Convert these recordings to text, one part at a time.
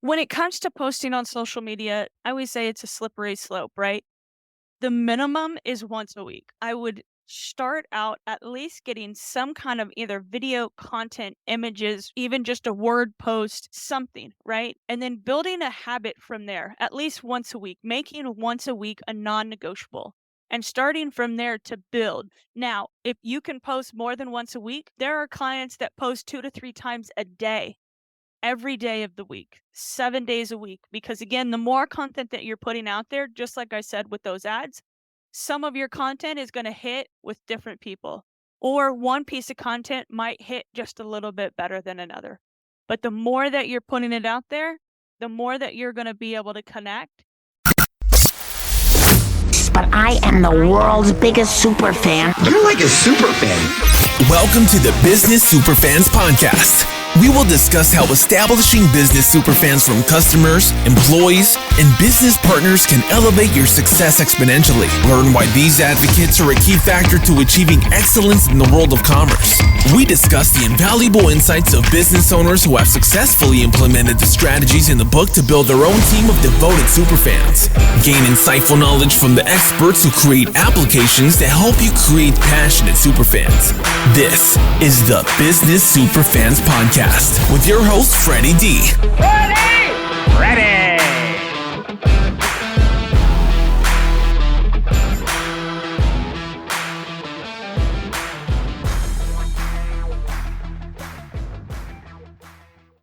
When it comes to posting on social media, I always say it's a slippery slope, right? The minimum is once a week. I would start out at least getting some kind of either video content, images, even just a word post, something, right? And then building a habit from there, at least once a week, making once a week a non negotiable. And starting from there to build. Now, if you can post more than once a week, there are clients that post 2 to 3 times a day every day of the week, 7 days a week. Because again, the more content that you're putting out there, just like I said with those ads, some of your content is going to hit with different people, or one piece of content might hit just a little bit better than another. But the more that you're putting it out there, the more that you're going to be able to connect. But I am the world's biggest super fan. You're like a super fan. Welcome to the Business Superfans Podcast. We will discuss how establishing business superfans from customers, employees, and business partners can elevate your success exponentially. Learn why these advocates are a key factor to achieving excellence in the world of commerce. We discuss the invaluable insights of business owners who have successfully implemented the strategies in the book to build their own team of devoted superfans. Gain insightful knowledge from the experts who create applications that help you create passionate superfans. This is the Business Superfans Podcast with your host, Freddie D. Ready!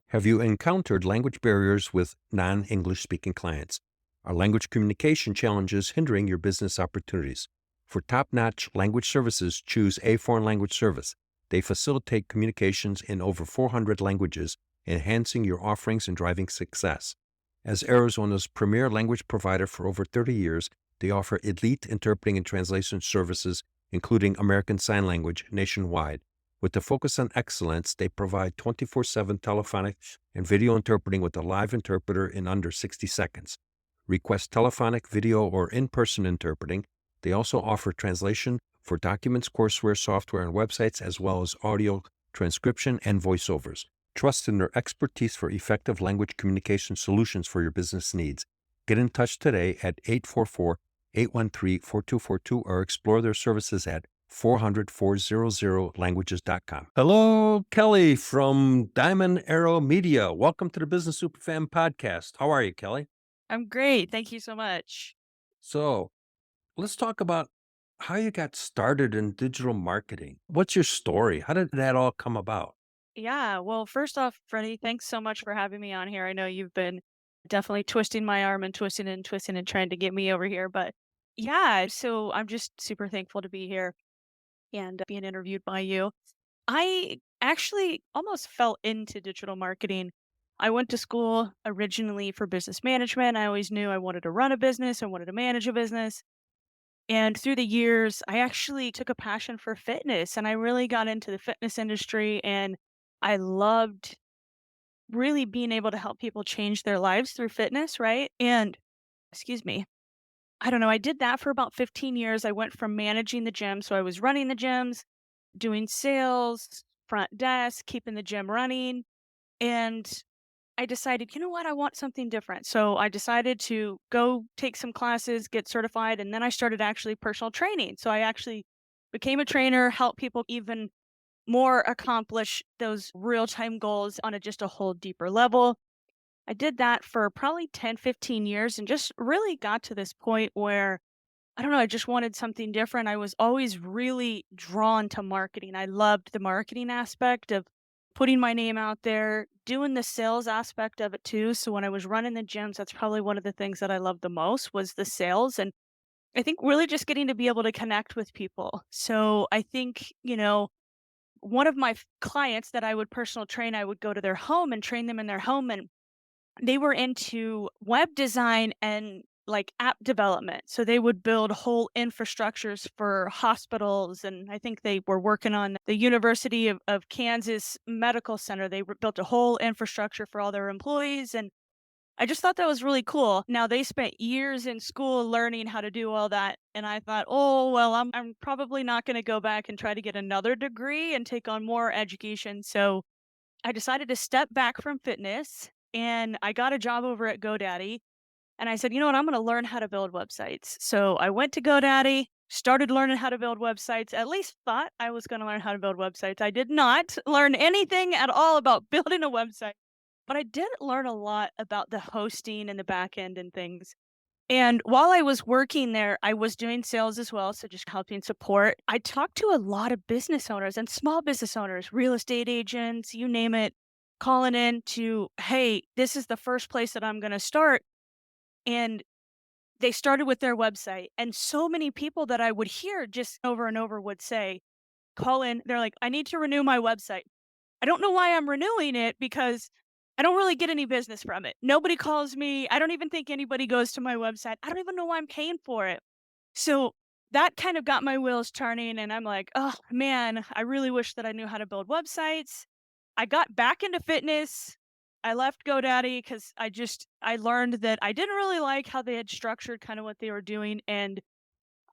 Have you encountered language barriers with non-English speaking clients? Are language communication challenges hindering your business opportunities? For top-notch language services, choose A Foreign Language Service. They facilitate communications in over 400 languages, enhancing your offerings and driving success. As Arizona's premier language provider for over 30 years, they offer elite interpreting and translation services, including American Sign Language, nationwide. With a focus on excellence, they provide 24/7 telephonic and video interpreting with a live interpreter in under 60 seconds. Request telephonic, video, or in-person interpreting. They also offer translation for documents, courseware, software, and websites, as well as audio transcription and voiceovers. Trust in their expertise for effective language communication solutions for your business needs. Get in touch today at 844-813-4242 or explore their services at 400-400languages.com. Hello, Kelly from Diamond Arrow Media. Welcome to the Business Superfan Podcast. How are you, Kelly? I'm great. Thank you so much. So let's talk about how you got started in digital marketing. What's your story? How did that all come about? Yeah. Well, first off, Freddie, thanks so much for having me on here. I know you've been definitely twisting my arm and twisting and trying to get me over here. But yeah, so I'm just super thankful to be here and being interviewed by you. I actually almost fell into digital marketing. I went to school originally for business management. I always knew I wanted to run a business, I wanted to manage a business. And through the years, I actually took a passion for fitness and I really got into the fitness industry and I loved really being able to help people change their lives through fitness, right? And excuse me, I don't know, I did that for about 15 years. I went from managing the gym, so I was running the gyms, doing sales, front desk, keeping the gym running, and I decided, you know what, I want something different. So I decided to go take some classes, get certified, and then I started actually personal training. So I actually became a trainer, help people even more accomplish those real-time goals on just a whole deeper level. I did that for probably 10, 15 years and just really got to this point where I don't know, I just wanted something different. I was always really drawn to marketing. I loved the marketing aspect of putting my name out there, doing the sales aspect of it too. So when I was running the gyms, that's probably one of the things that I loved the most was the sales. And I think really just getting to be able to connect with people. So I think, one of my clients that I would personal train, I would go to their home and train them in their home. And they were into web design and like app development. So they would build whole infrastructures for hospitals. And I think they were working on the University of Kansas Medical Center. They built a whole infrastructure for all their employees. And I just thought that was really cool. Now they spent years in school learning how to do all that. And I thought, oh, well, I'm probably not going to go back and try to get another degree and take on more education. So I decided to step back from fitness and I got a job over at GoDaddy. And I said, you know what? I'm going to learn how to build websites. So I went to GoDaddy, started learning how to build websites, at least thought I was going to learn how to build websites. I did not learn anything at all about building a website, but I did learn a lot about the hosting and the back end and things. And while I was working there, I was doing sales as well. So just helping support. I talked to a lot of business owners and small business owners, real estate agents, you name it, calling in to, hey, this is the first place that I'm going to start. And they started with their website, and so many people that I would hear just over and over would say, call in, they're like, "I need to renew my website." I don't know why I'm renewing it because I don't really get any business from it. Nobody calls me. I don't even think anybody goes to my website. I don't even know why I'm paying for it. So that kind of got my wheels turning, and I'm like, "Oh, man, I really wish that I knew how to build websites." I got back into fitness. I left GoDaddy because I learned that I didn't really like how they had structured kind of what they were doing, and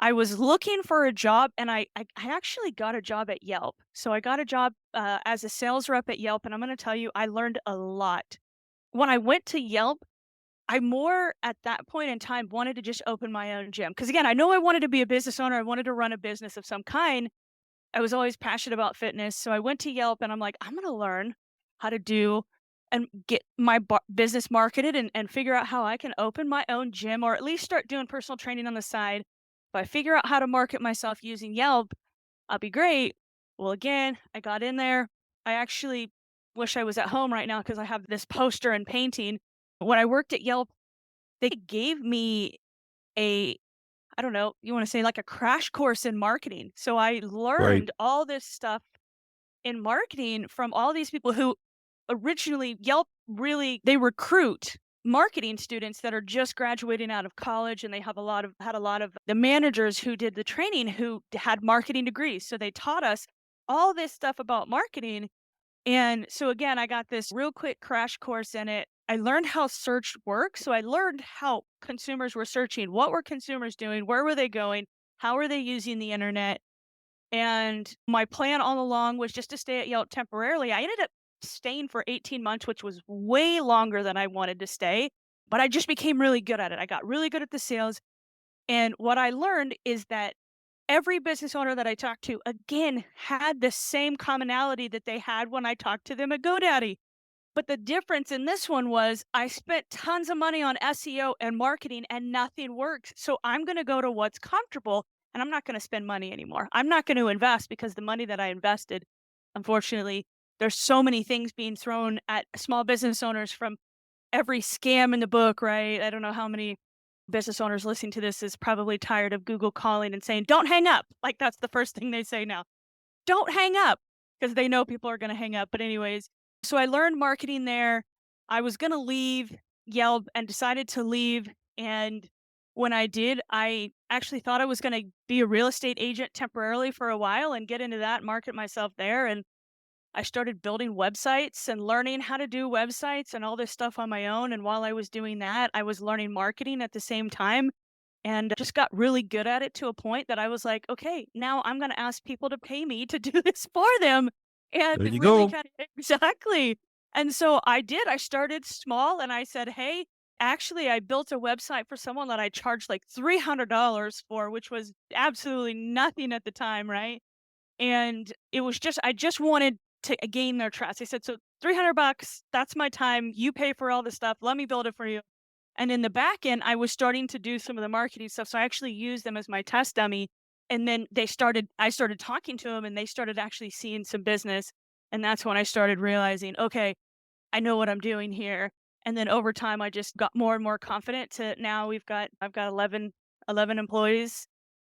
I was looking for a job, and I actually got a job at Yelp. So I got a job, as a sales rep at Yelp, and I'm gonna tell you, I learned a lot. When I went to Yelp, I more at that point in time wanted to just open my own gym. Because again, I know I wanted to be a business owner, I wanted to run a business of some kind. I was always passionate about fitness, so I went to Yelp and I'm like, "I'm gonna learn how to do and get my business marketed and figure out how I can open my own gym or at least start doing personal training on the side. If I figure out how to market myself using Yelp, I'll be great." Well, again, I got in there. I actually wish I was at home right now because I have this poster and painting. When I worked at Yelp, they gave me a I don't know, you wanna say like a crash course in marketing. So I Right. learned all this stuff in marketing from all these people who originally Yelp really they recruit marketing students that are just graduating out of college, and they have a lot of the managers who did the training who had marketing degrees. So they taught us all this stuff about marketing, and so again, I got this real quick crash course in it. I learned how search works. So I learned how consumers were searching. What were consumers doing? Where were they going? How are they using the internet? And my plan all along was just to stay at Yelp temporarily. I ended up staying for 18 months, which was way longer than I wanted to stay, but I just became really good at it. I got really good at the sales. And what I learned is that every business owner that I talked to, again, had the same commonality that they had when I talked to them at GoDaddy. But the difference in this one was I spent tons of money on SEO and marketing and nothing works. So I'm going to go to what's comfortable and I'm not going to spend money anymore. I'm not going to invest because the money that I invested, unfortunately, there's so many things being thrown at small business owners from every scam in the book, right? I don't know how many business owners listening to this is probably tired of Google calling and saying, "Don't hang up." Like that's the first thing they say now. Don't hang up because they know people are going to hang up. But anyways, so I learned marketing there. I was going to leave Yelp and decided to leave. And when I did, I actually thought I was going to be a real estate agent temporarily for a while and get into that, market myself there. And I started building websites and learning how to do websites and all this stuff on my own. And while I was doing that, I was learning marketing at the same time and just got really good at it to a point that I was like, okay, now I'm going to ask people to pay me to do this for them. And There you really go. kind of exactly. And so I did. I started small and I said, hey, actually, I built a website for someone that I charged like $300 for, which was absolutely nothing at the time. Right. And it was just I just wanted to gain their trust. I said, "So 300 bucks, that's my time. You pay for all the stuff. Let me build it for you." And in the back end, I was starting to do some of the marketing stuff. So I actually used them as my test dummy. And then I started talking to them and they started actually seeing some business. And that's when I started realizing, okay, I know what I'm doing here. And then over time, I just got more and more confident to now I've got 11 employees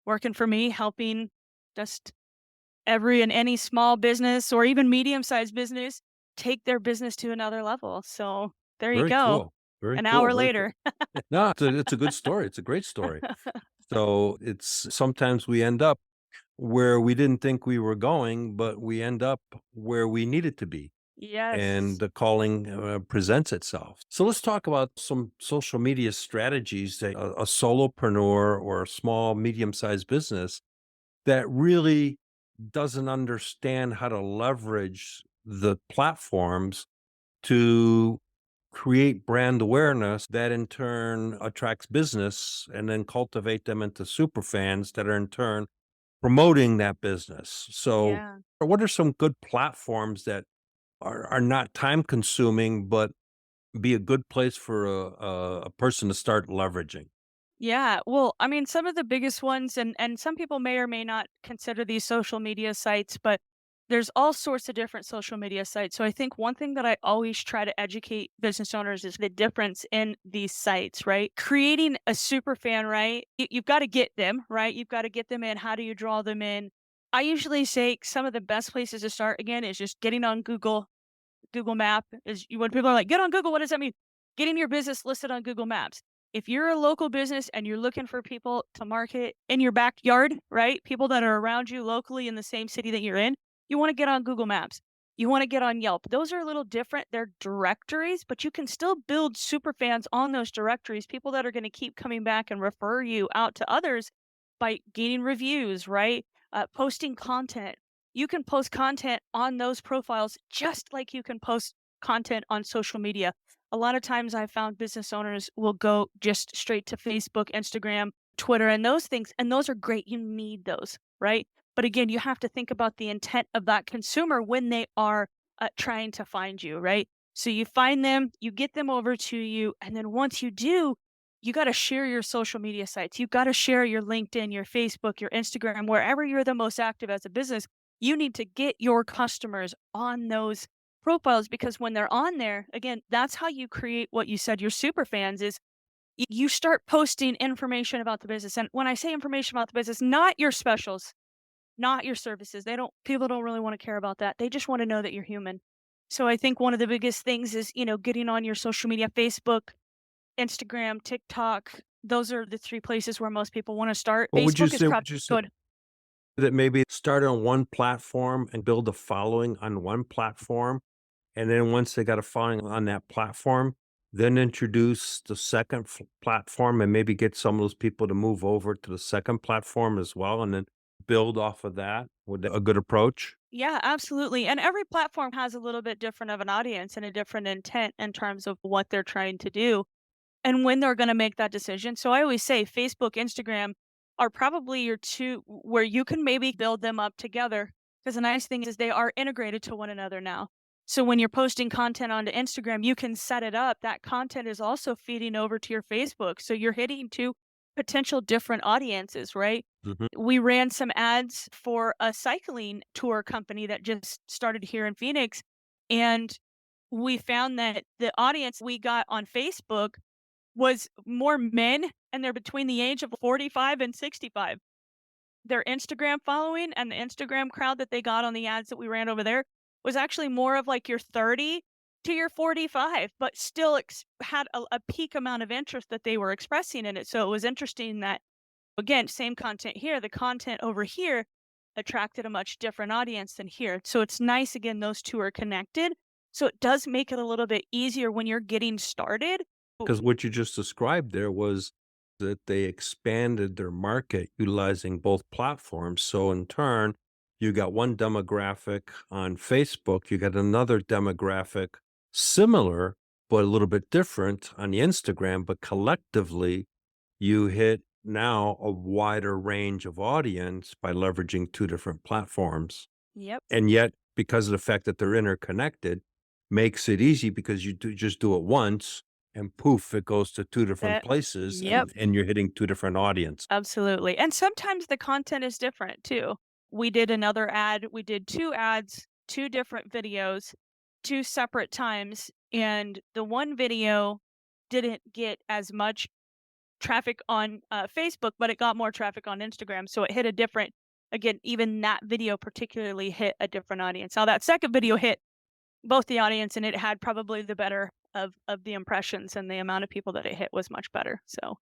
working for me, helping just every and any small business or even medium-sized business take their business to another level. So there you Very go. cool. Very An cool. hour Very cool. later. No, it's a good story. It's a great story. So it's sometimes we end up where we didn't think we were going, but we end up where we needed to be. And Yes. the calling presents itself. So let's talk about some social media strategies that a solopreneur or a small, medium sized business that really doesn't understand how to leverage the platforms to create brand awareness that in turn attracts business and then cultivate them into super fans that are in turn promoting that business. So, Yeah. what are some good platforms that are not time consuming, but be a good place for a person to start leveraging? Yeah, well, I mean, some of the biggest ones, and some people may or may not consider these social media sites, but there's all sorts of different social media sites. So I think one thing that I always try to educate business owners is the difference in these sites, right? Creating a super fan, right? You've got to get them, right? You've got to get them in. How do you draw them in? I usually say some of the best places to start again is just getting on Google Map is when people are like, "Get on Google," what does that mean? Getting your business listed on Google Maps. If you're a local business and you're looking for people to market in your backyard, right? People that are around you locally in the same city that you're in, you wanna get on Google Maps. You wanna get on Yelp. Those are a little different. They're directories, but you can still build super fans on those directories, people that are gonna keep coming back and refer you out to others by gaining reviews, right? Posting content. You can post content on those profiles just like you can post content on social media. A lot of times I've found business owners will go just straight to Facebook, Instagram, Twitter, and those things. And those are great. You need those, right? But again, you have to think about the intent of that consumer when they are trying to find you, right? So you find them, you get them over to you. And then once you do, you got to share your social media sites. You got to share your LinkedIn, your Facebook, your Instagram, wherever you're the most active as a business. You need to get your customers on those profiles because when they're on there, again, that's how you create what you said your super fans is you start posting information about the business. And when I say information about the business, not your specials, not your services. People don't really want to care about that. They just want to know that you're human. So I think one of the biggest things is, getting on your social media, Facebook, Instagram, TikTok. Those are the three places where most people want to start. Well, Facebook is would you say good. that maybe start on one platform and build a following on one platform? And then once they got a following on that platform, then introduce the second platform and maybe get some of those people to move over to the second platform as well, and then build off of that. Would that a good approach? Yeah, absolutely. And every platform has a little bit different of an audience and a different intent in terms of what they're trying to do and when they're going to make that decision. So I always say Facebook, Instagram are probably your two where you can maybe build them up together. Because the nice thing is they are integrated to one another now. So when you're posting content onto Instagram, you can set it up. That content is also feeding over to your Facebook. So you're hitting two potential different audiences, right? Mhm. We ran some ads for a cycling tour company that just started here in Phoenix. And we found that the audience we got on Facebook was more men, and they're between the age of 45 and 65. Their Instagram following and the Instagram crowd that they got on the ads that we ran over there was actually more of like your 30 to your 45, but still had a peak amount of interest that they were expressing in it. So it was interesting that, again, same content here, the content over here attracted a much different audience than here. So it's nice, again, those two are connected. So it does make it a little bit easier when you're getting started. 'Cause what you just described there was that they expanded their market utilizing both platforms. So in turn, you got one demographic on Facebook, you got another demographic similar, but a little bit different on the Instagram, but collectively, you hit now a wider range of audience by leveraging 2 different platforms. Yep. And yet, because of the fact that they're interconnected, makes it easy because just do it once and poof, it goes to 2 different That places Yep. and you're hitting 2 different audience. Absolutely, and sometimes the content is different too. We did another ad we did 2 ads, 2 different videos, 2 separate times, and the one video didn't get as much traffic on, Facebook, but it got more traffic on Instagram, so it hit a different again, even that video particularly hit a different audience. Now that second video hit both the audience, and it had probably the better of the impressions, and the amount of people that it hit was much better, so Yeah.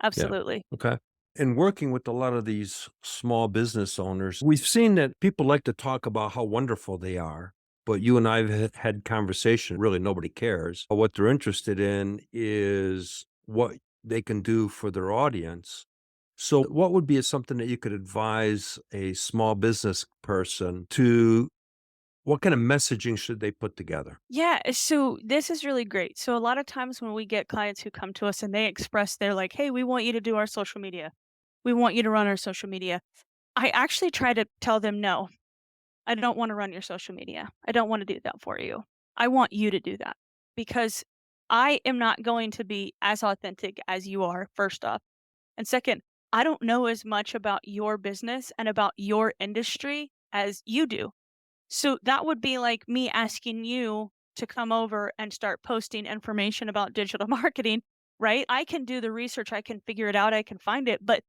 absolutely. Okay. In working with a lot of these small business owners, we've seen that people like to talk about how wonderful they are. But you and I have had conversation, really nobody cares. What they're interested in is what they can do for their audience. So what would be something that you could advise a small business person to What kind of messaging should they put together? Yeah, so this is really great. So a lot of times when we get clients who come to us and they express they're like, "Hey, we want you to do our social media. We want you to run our social media." I actually try to tell them, "No, I don't want to run your social media. I don't want to do that for you. I want you to do that because I am not going to be as authentic as you are, first off. And second, I don't know as much about your business and about your industry as you do. So that would be like me asking you to come over and start posting information about digital marketing, right? I can do the research, I can figure it out, I can find it, but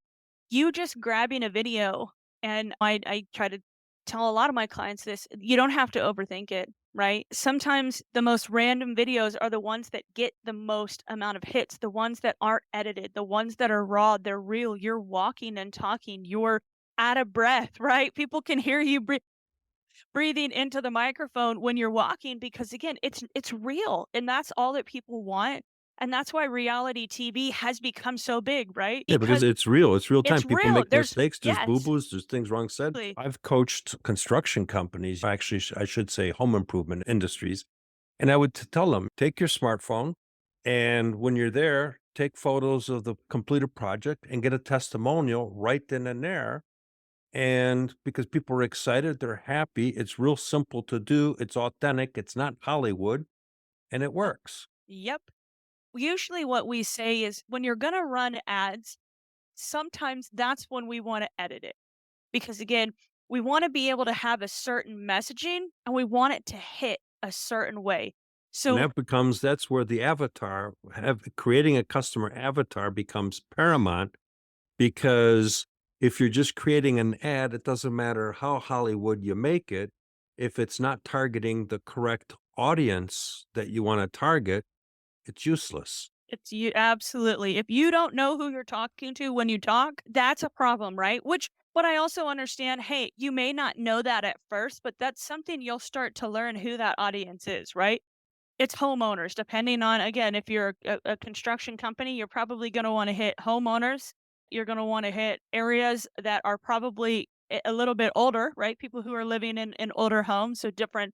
you just grabbing a video, and I try to tell a lot of my clients this, you don't have to overthink it, right? Sometimes the most random videos are the ones that get the most amount of hits, the ones that aren't edited, the ones that are raw, they're real. You're walking and talking, you're out of breath, right? People can hear you breathing into the microphone when you're walking because again, it's real and that's all that people want. And that's why reality TV has become so big, right? Yeah, because Because it's real. It's real time. it's People real. make There's mistakes. There's yes. boo-boos. There's things wrong said. Exactly. I've coached construction companies, actually, I should say home improvement industries. And I would tell them, take your smartphone, and when you're there, take photos of the completed project and get a testimonial right then and there. And because people are excited, they're happy. It's real simple to do. It's authentic. It's not Hollywood, and it Yep. works. Yep. Usually what we say is when you're gonna run ads, sometimes that's when we wanna edit it. Because again, we wanna be able to have a certain messaging and we want it to hit a certain way. And So that's where the avatar, creating a customer avatar becomes paramount, because if you're just creating an ad, it doesn't matter how Hollywood you make it. If it's not targeting the correct audience that you want to target, it's useless. it's you absolutely. If you don't know who you're talking to when you talk, that's a problem, right? Which but I also understand, hey, you may not know that at first, but that's something you'll start to learn who that audience is, right? It's homeowners, depending on again, if you're a construction company, you're probably gonna wanna hit homeowners. You're gonna wanna hit areas that are probably a little bit older, right? People who are living in older homes, so different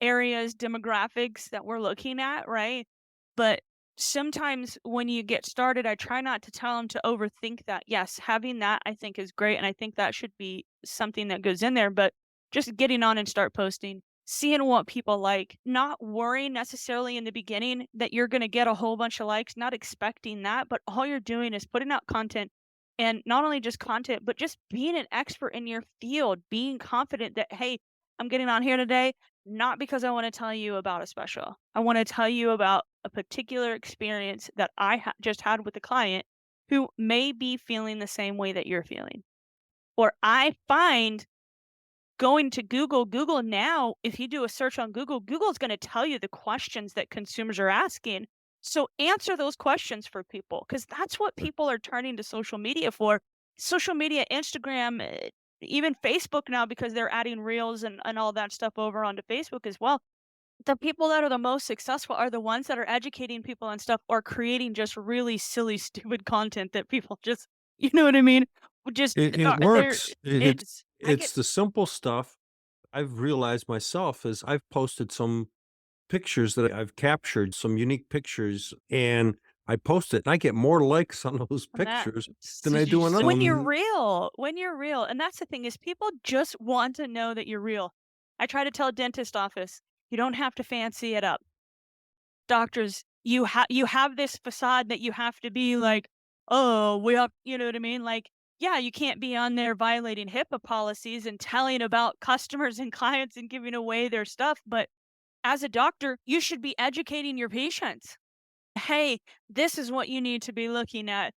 areas, demographics that we're looking at, right? But sometimes when you get started, I try not to tell them to overthink that. Yes, having that I think is great, and I think that should be something that goes in there, but just getting on and start posting, seeing what people like, not worrying necessarily in the beginning that you're going to get a whole bunch of likes, not expecting that, but all you're doing is putting out content and not only just content, but just being an expert in your field, being confident that, hey, I'm getting on here today not because I wanna tell you about a special. I wanna tell you about a particular experience that I just had with a client who may be feeling the same way that you're feeling. Or I find going to Google now, if you do a search on Google, Google's gonna tell you the questions that consumers are asking. So answer those questions for people, because that's what people are turning to social media for. Social media, Instagram, even Facebook now, because they're adding reels and all that stuff over onto Facebook as well. The people that are the most successful are the ones that are educating people on stuff or creating just really silly, stupid content that people just you know what I mean? Just It are they're works. I get It's the simple stuff. I've realized myself is I've posted some pictures that I've captured, some unique pictures, and I post it, and I get more likes on those on that pictures than I do on other. when you're real, and that's the thing is people just want to know that you're real. I try to tell dentist office, you don't have to fancy it up. Doctors, you have this facade that you have to be like, "Oh, we have" you know what I mean? Like, yeah, you can't be on there violating HIPAA policies and telling about customers and clients and giving away their stuff, but as a doctor, you should be educating your patients. "Hey, this is what you need to be looking at.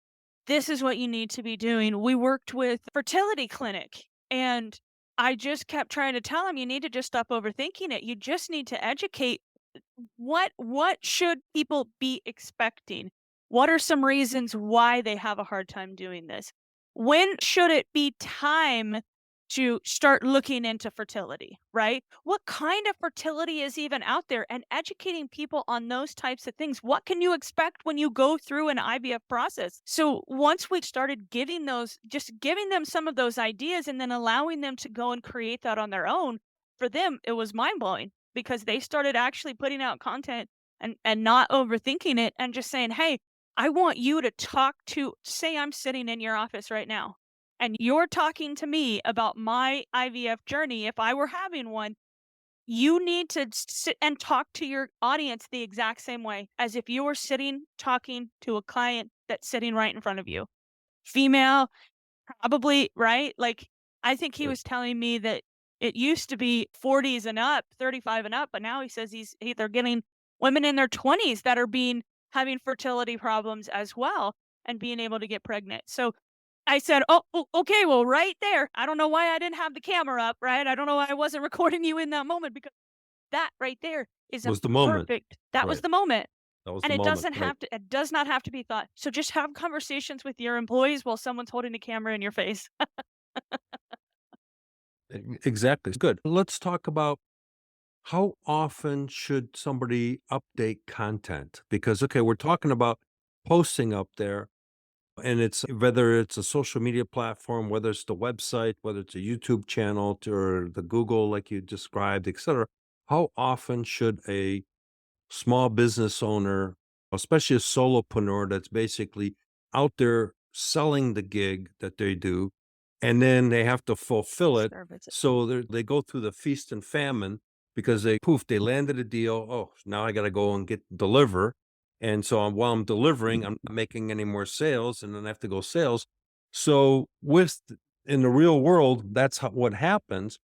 This is what you need to be doing." We worked with fertility clinic, and I just kept trying to tell them, "You need to just stop overthinking it. You just need to educate what should people be expecting? What are some reasons why they have a hard time doing this? When should it be time to start looking into fertility, right? What kind of fertility is even out there and educating people on those types of things? What can you expect when you go through an IVF process? So once we started giving those just giving them some of those ideas and then allowing them to go and create that on their own, for them, it was mind blowing because they started actually putting out content and not overthinking it and just saying, "Hey, I want you to talk to," say I'm sitting in your office right now and you're talking to me about my IVF journey if I were having one. You need to sit and talk to your audience the exact same way as if you were sitting talking to a client that's sitting right in front of you. Female, probably, right? Like, I think he Right. was telling me that it used to be 40s and up, 35 and up, but now he says they're getting women in their 20s that are having fertility problems as well and being able to get pregnant. So I said, "Oh, okay, well, right there. I don't know why I didn't have the camera up, right? I don't know why I wasn't recording you in that moment because that right there is a Was the moment. perfect that was Right. the moment." That was And the moment. Right. it does not have to be thought. So just have conversations with your employees while someone's holding a camera in your face. Exactly. Good. Let's talk about how often should somebody update content? Because, okay, we're talking about posting up there, and it's whether it's a social media platform, whether it's the website, whether it's a YouTube channel or the Google, like you described, etc. How often should a small business owner, especially a solopreneur that's basically out there selling the gig that they do, and then they have to fulfill it. Service. So they go through the feast and famine because they landed a deal. Oh, now I got to go and deliver. And so while I'm delivering, I'm not making any more sales, and then I have to go sales. So in the real world, that's what happens.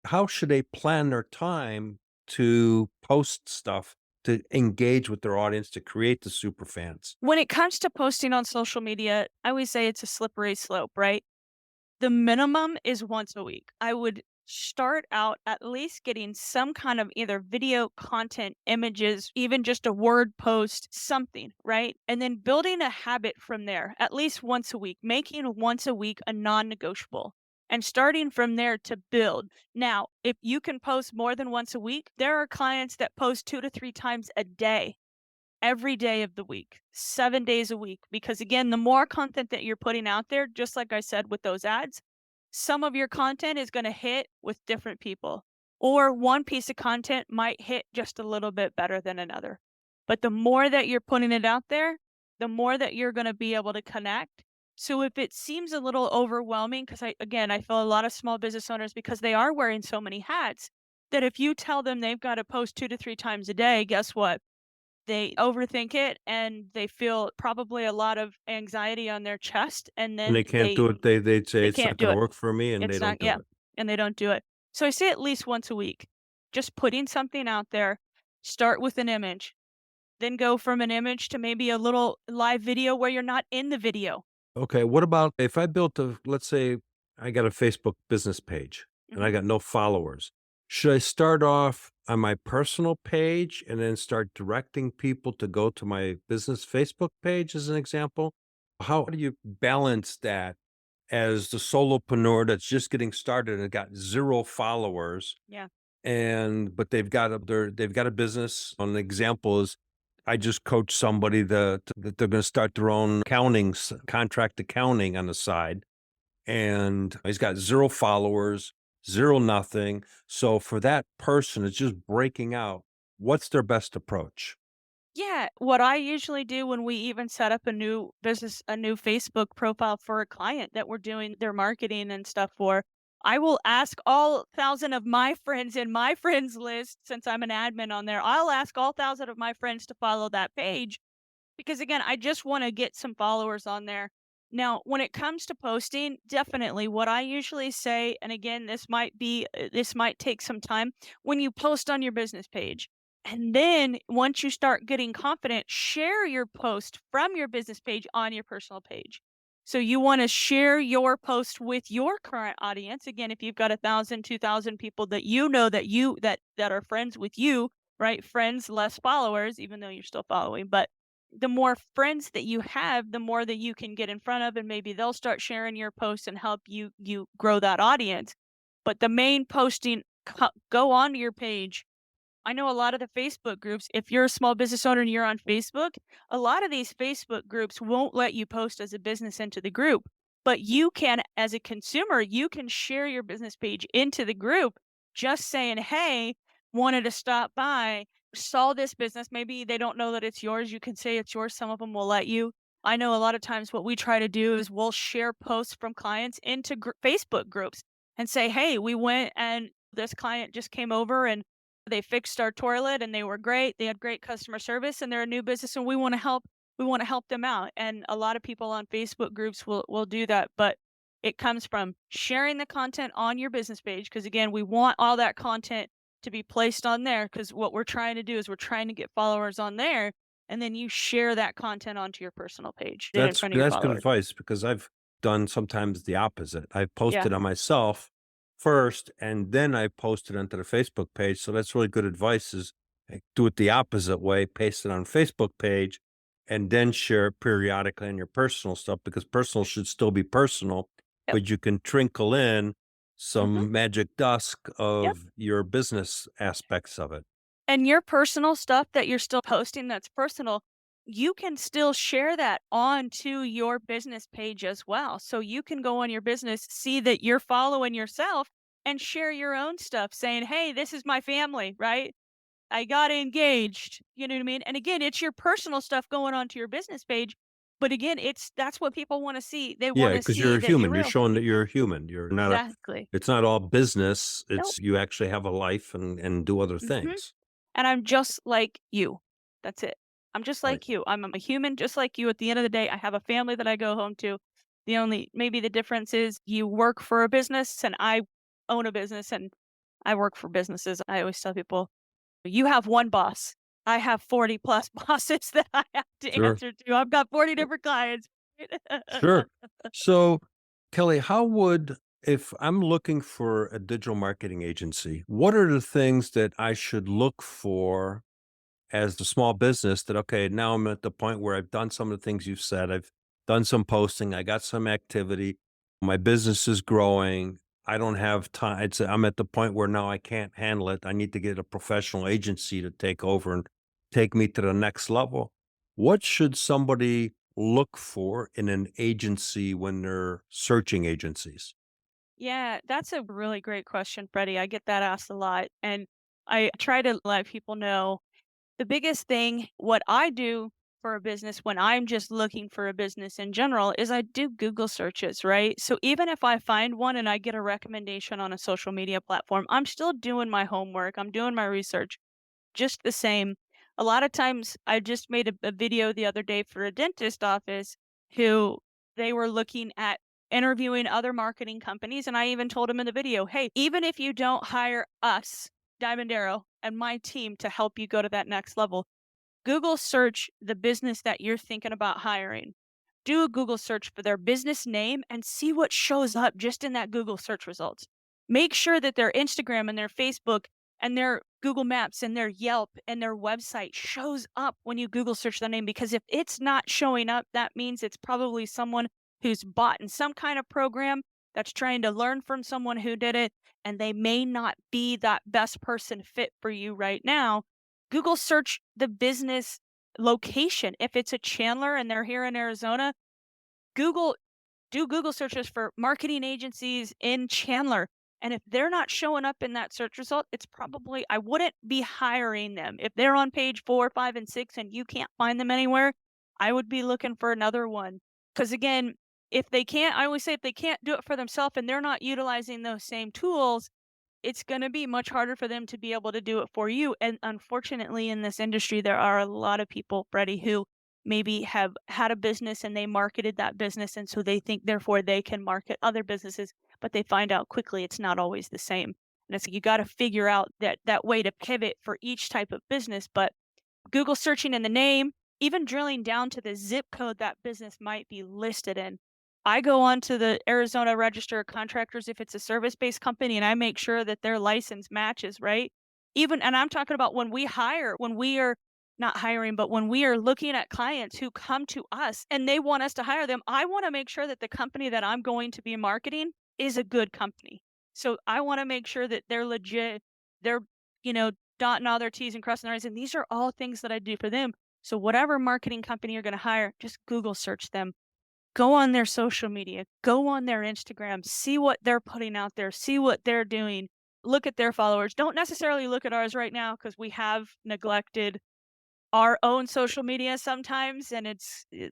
How should they plan their time to post stuff, to engage with their audience, to create the super fans? When it comes to posting on social media, I always say it's a slippery slope, right? The minimum is once a week. I would start out at least getting some kind of either video content, images, even just a word post, something, right? And then building a habit from there, at least once a week, making once a week a non negotiable and starting from there to build. Now, if you can post more than once a week, there are clients that post 2 to 3 times a day every day of the week, 7 days a week, because again, the more content that you're putting out there, just like I said with those ads, some of your content is gonna hit with different people, or one piece of content might hit just a little bit better than another. But the more that you're putting it out there, the more that you're gonna be able to connect. So if it seems a little overwhelming, because I feel a lot of small business owners, because they are wearing so many hats, that if you tell them they've got to post 2 to 3 times a day, guess what? They overthink it, and they feel probably a lot of anxiety on their chest, and And then they can't do it. They'd say they it's not can't do going to it. work for me, and they It's not, don't do yeah, it. and they don't do it. So I say at least once a week, just putting something out there, start with an image, then go from an image to maybe a little live video where you're not in the video. Okay, what about if I built let's say I got a Facebook business page and I Mhm. got no followers. Should I start off on my personal page and then start directing people to go to my business Facebook page as an example? How do you balance that as the solopreneur that's just getting started and got zero followers, Yeah. but they've got a business? An example is I just coach somebody that they're going to start their own contract accounting on the side, and he's got zero followers, zero nothing. So for that person, it's just breaking out. What's their best approach? Yeah, what I usually do when we even set up a new Facebook profile for a client that we're doing their marketing and stuff for, I will ask all 1,000 of my friends in my friends list, since I'm an admin on there, I'll ask all 1,000 of my friends to follow that page because again, I just want to get some followers on there. Now, when it comes to posting, definitely what I usually say, and again, this might take some time when you post on your business page. And then once you start getting confident, share your post from your business page on your personal page. So you want to share your post with your current audience. Again, if you've got 1,000, 2,000 people that you know that are friends with you, right? Friends, less followers, even though you're still following, but the more friends that you have, the more that you can get in front of, and maybe they'll start sharing your posts and help you grow that audience. But the main posting, go onto your page. I know a lot of the Facebook groups, if you're a small business owner and you're on Facebook, a lot of these Facebook groups won't let you post as a business into the group. But you can, as a consumer, you can share your business page into the group just saying, "Hey, wanted to stop by, saw this business." Maybe they don't know that it's yours. You can say it's yours. Some of them will let you. I know a lot of times what we try to do is we'll share posts from clients into Facebook groups and say, "Hey, we went and this client just came over and they fixed our toilet and they were great. They had great customer service and they're a new business and we want to help them out." And a lot of people on Facebook groups will do that, but it comes from sharing the content on your business page because again, we want all that content to be placed on there because what we're trying to do is we're trying to get followers on there, and then you share that content onto your personal page and in front of your That's good followers. advice because I've done sometimes the opposite. I've Yeah. posted on myself first, and then I posted onto the Facebook page. So that's really good advice. Is do it the opposite way, paste it on Facebook page, and then share it periodically on your personal stuff because personal should still be personal, Yep. but you can trinkle in Mhm. some magic dust Yep. of your business aspects of it. And your personal stuff that you're still posting that's personal, you can still share that onto your business page as well. So you can go on your business, see that you're following yourself, and share your own stuff saying, "Hey, this is my family," right? "I got engaged." You know what I mean? And again, it's your personal stuff going onto your business page. But again, that's what people want to see. They Yeah, want to because see you're a that you're human. You're real. showing that you're a human. You're not a Exactly. it's not all business. Nope. It's you actually have a life and do other Mhm. things. And I'm just like you. That's it. I'm just Right. like you. I'm a human just like you. At the end of the day, I have a family that I go home to. The only maybe the difference is you work for a business and I own a business and I work for businesses. I always tell people, you have one boss. I have 40 plus bosses that I have to Sure. answer to. I've got 40 different clients. Sure. So, Kelly, how would if I'm looking for a digital marketing agency, what are the things that I should look for as the small business that, okay, now I'm at the point where I've done some of the things you've said. I've done some posting. I got some activity. My business is growing. I don't have time. I'm at the point where now I can't handle it. I need to get a professional agency to take over and take me to the next level. What should somebody look for in an agency when they're searching agencies? Yeah, that's a really great question, Freddie. I get that asked a lot. And I try to let people know the biggest thing, what I do for a business when I'm just looking for a business in general, is I do Google searches, right? So even if I find one and I get a recommendation on a social media platform, I'm still doing my homework, I'm doing my research just the same. A lot of times, I just made a video the other day for a dentist office who they were looking at interviewing other marketing companies. And I even told them in the video, "Hey, even if you don't hire us, Diamond Arrow, and my team to help you go to that next level, Google search the business that you're thinking about hiring. Do a Google search for their business name and see what shows up just in that Google search results. Make sure that their Instagram and their Facebook and their Google Maps and their Yelp and their website shows up when you Google search the name because if it's not showing up, that means it's probably someone who's bought in some kind of program that's trying to learn from someone who did it and they may not be that best person fit for you right now. Google search the business location. If it's a Chandler and they're here in Arizona, Google do Google searches for marketing agencies in Chandler. And if they're not showing up in that search result, it's probably I wouldn't be hiring them. If they're on page 4, 5, and 6 and you can't find them anywhere, I would be looking for another one. Because again, if they can't, I always say if they can't do it for themselves and they're not utilizing those same tools, it's gonna be much harder for them to be able to do it for you, and unfortunately, in this industry, there are a lot of people, Freddie, who maybe have had a business and they marketed that business, and so they think therefore they can market other businesses, but they find out quickly it's not always the same, and it's you gotta figure out that way to pivot for each type of business, but Google searching in the name, even drilling down to the zip code that business might be listed in. I go on to the Arizona Register of Contractors if it's a service-based company and I make sure that their license matches, right? Even and I'm talking about when we are not hiring, but when we are looking at clients who come to us and they want us to hire them, I want to make sure that the company that I'm going to be marketing is a good company. So I want to make sure that they're legit, they're, you know, dotting all their T's and crossing their I's, and these are all things that I do for them. So whatever marketing company you're gonna hire, just Google search them. Go on their social media, go on their Instagram, see what they're putting out there, see what they're doing. look at their followers. Don't necessarily look at ours right now because we have neglected our own social media sometimes, and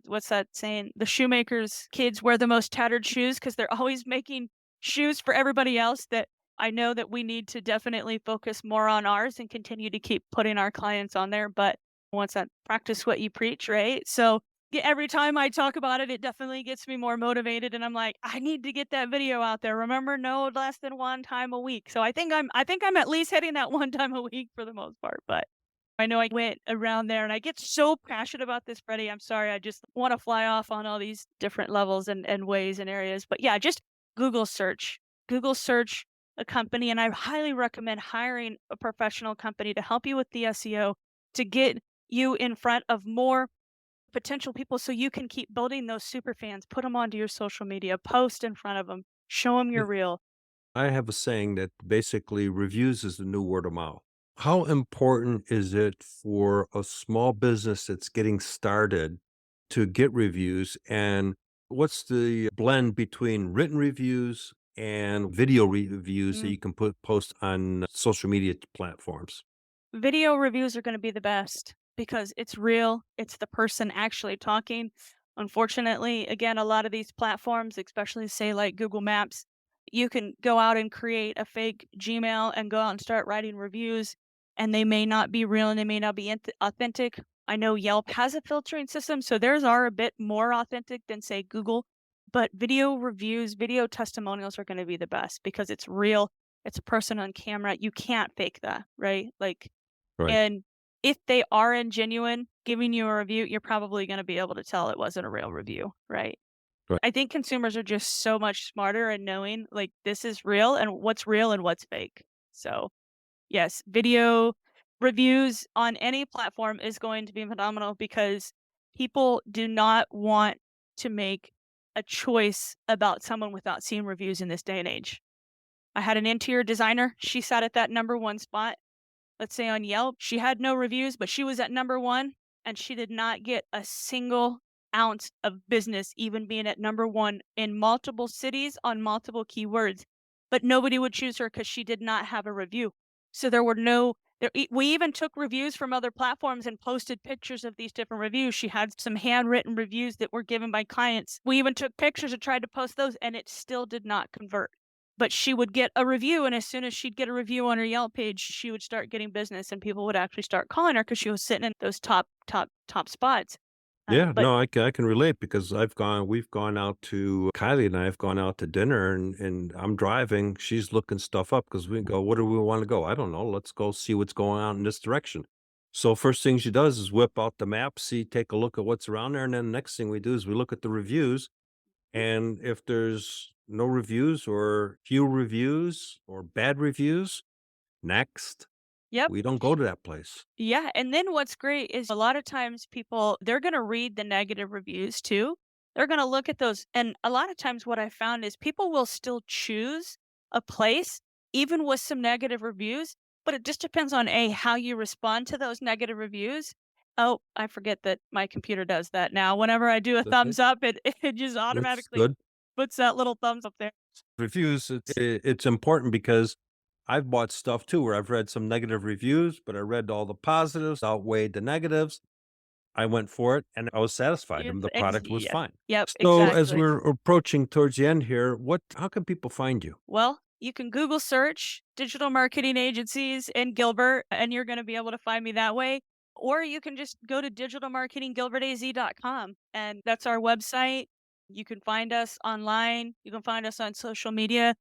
what's that saying? The shoemaker's kids wear the most tattered shoes because they're always making shoes for everybody else. That I know that we need to definitely focus more on ours and continue to keep putting our clients on there. But once that practice what you preach, right? So yeah, every time I talk about it, it definitely gets me more motivated, and I'm like, I need to get that video out there. Remember, no less than one time a week. So I think I'm at least hitting that one time a week for the most part, but. I know I went around there and I get so passionate about this, Freddie. I'm sorry. I just want to fly off on all these different levels and ways and areas. But yeah, just Google search. Google search a company. And I highly recommend hiring a professional company to help you with the SEO to get you in front of more potential people so you can keep building those super fans. Put them onto your social media, post in front of them, show them Yeah. you're real. I have a saying that basically reviews is the new word of mouth. How important is it for a small business that's getting started to get reviews? And what's the blend between written reviews and video reviews that Mm. you can post on social media platforms? Video reviews are gonna be the best because it's real, it's the person actually talking. Unfortunately, again, a lot of these platforms, especially say like Google Maps, you can go out and create a fake Gmail and go out and start writing reviews, and they may not be real and they may not be authentic. I know Yelp has a filtering system, so theirs are a bit more authentic than say Google, but video reviews, video testimonials are gonna be the best because it's real. It's a person on camera. You can't fake that, right? Like, Right. and if they are genuine giving you a review, you're probably gonna be able to tell it wasn't a real review, right? Right. I think consumers are just so much smarter in knowing, like, this is real and what's fake. So, yes, video reviews on any platform is going to be phenomenal because people do not want to make a choice about someone without seeing reviews in this day and age. I had an interior designer, she sat at that number 1 spot. Let's say on Yelp, she had no reviews, but she was at number 1 and she did not get a single ounce of business even being at number 1 in multiple cities on multiple keywords. But nobody would choose her because she did not have a review. So there were no we even took reviews from other platforms and posted pictures of these different reviews. She had some handwritten reviews that were given by clients. We even took pictures and tried to post those, and it still did not convert. But she would get a review, and as soon as she'd get a review on her Yelp page, she would start getting business, and people would actually start calling her because she was sitting in those top spots. Yeah, But no, I can relate because we've gone out to Kylie and I have gone out to dinner and I'm driving. She's looking stuff up because we go, where do we want to go? I don't know. Let's go see what's going on in this direction. So first thing she does is whip out the map, take a look at what's around there. And then the next thing we do is we look at the reviews. And if there's no reviews or few reviews or bad reviews, next, yep. we don't go to that place. Yeah, and then what's great is a lot of times people they're gonna read the negative reviews too. They're gonna look at those, and a lot of times what I found is people will still choose a place even with some negative reviews, but it just depends on A, how you respond to those negative reviews. Oh, I forget that my computer does that now. Whenever I do a Okay. thumbs up, it just That's automatically good. puts that little thumbs up there. Reviews, it's important because I've bought stuff too where I've read some negative reviews, but I read all the positives, outweighed the negatives. I went for it and I was satisfied and the product was Yeah. fine. Yep, So as exactly. we're approaching towards the end here, how can people find you? Well, you can Google search digital marketing agencies in Gilbert, and you're going to be able to find me that way. Or you can just go to digitalmarketinggilbertaz.com, and that's our website. You can find us online. You can find us on social media,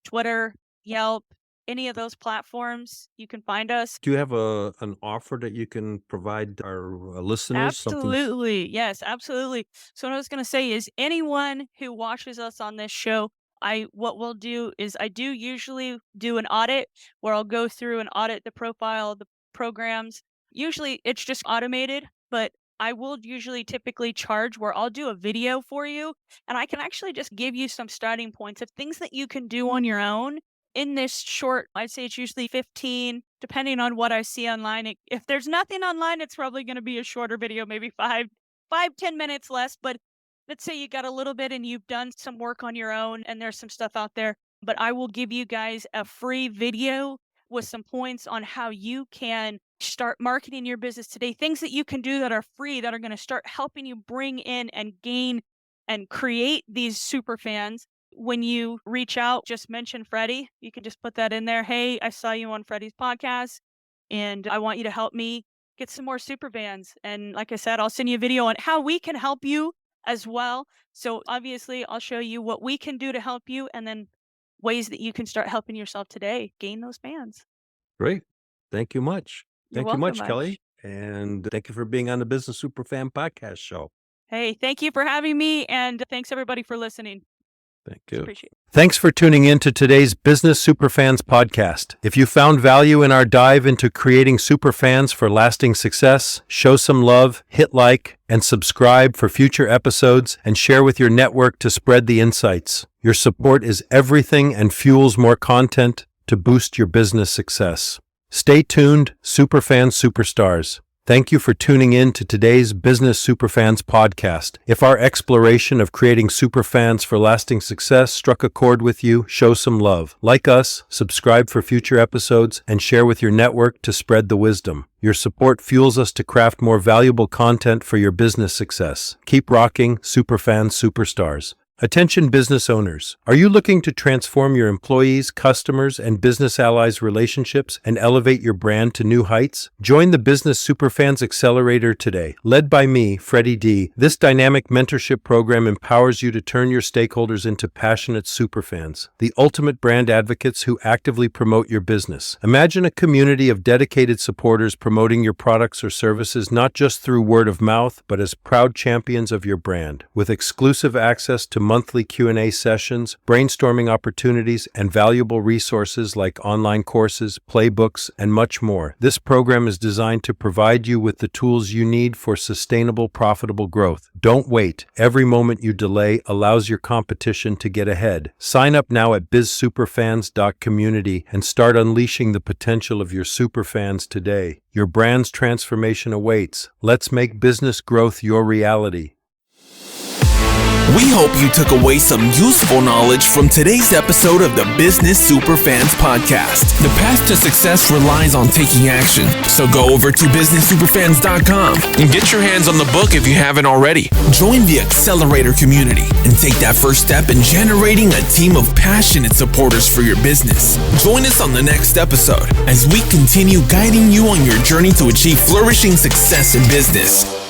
Twitter, Yelp, any of those platforms. You can find us. Do you have an offer that you can provide our listeners? Something Absolutely. Yes, absolutely. So what I was going to say is anyone who watches us on this show, I what we'll do is I do usually do an audit where I'll go through and audit the profile of the programs. Usually it's just automated, but I will usually typically charge where I'll do a video for you and I can actually just give you some starting points of things that you can do on your own in this short, I'd say it's usually 15, depending on what I see online. If there's nothing online, it's probably going to be a shorter video, maybe 10 minutes less. But let's say you got a little bit and you've done some work on your own and there's some stuff out there. but I will give you guys a free video with some points on how you can start marketing your business today. Things that you can do that are free that are going to start helping you bring in and gain and create these super fans. When you reach out, just mention Freddie. You can just put that in there. Hey, I saw you on Freddie's podcast and I want you to help me get some more super fans. And like I said, I'll send you a video on how we can help you as well. So obviously, I'll show you what we can do to help you and then ways that you can start helping yourself today gain those fans. Great. Thank you much. You're Thank you welcome much, much. Kelly. And thank you for being on the Business Superfan podcast show. Hey, thank you for having me, and thanks everybody for listening. Thank you. Appreciate it. Thanks for tuning in to today's Business Superfans podcast. If you found value in our dive into creating superfans for lasting success, show some love, hit like, and subscribe for future episodes, and share with your network to spread the insights. Your support is everything and fuels more content to boost your business success. Stay tuned, Superfans Superstars. Thank you for tuning in to today's Business Superfans podcast. If our exploration of creating superfans for lasting success struck a chord with you, show some love. Like us, subscribe for future episodes, and share with your network to spread the wisdom. Your support fuels us to craft more valuable content for your business success. Keep rocking, Superfans Superstars. Attention business owners. Are you looking to transform your employees, customers, and business allies' relationships and elevate your brand to new heights? Join the Business Superfans Accelerator today. Led by me, Freddie D, this dynamic mentorship program empowers you to turn your stakeholders into passionate superfans, the ultimate brand advocates who actively promote your business. Imagine a community of dedicated supporters promoting your products or services not just through word of mouth, but as proud champions of your brand. With exclusive access to monthly Q&A sessions, brainstorming opportunities, and valuable resources like online courses, playbooks, and much more. This program is designed to provide you with the tools you need for sustainable, profitable growth. Don't wait. Every moment you delay allows your competition to get ahead. Sign up now at bizsuperfans.community and start unleashing the potential of your superfans today. Your brand's transformation awaits. Let's make business growth your reality. We hope you took away some useful knowledge from today's episode of the Business Superfans podcast. The path to success relies on taking action. So go over to bizsuperfans.com and get your hands on the book if you haven't already. Join the Accelerator community and take that first step in generating a team of passionate supporters for your business. Join us on the next episode as we continue guiding you on your journey to achieve flourishing success in business.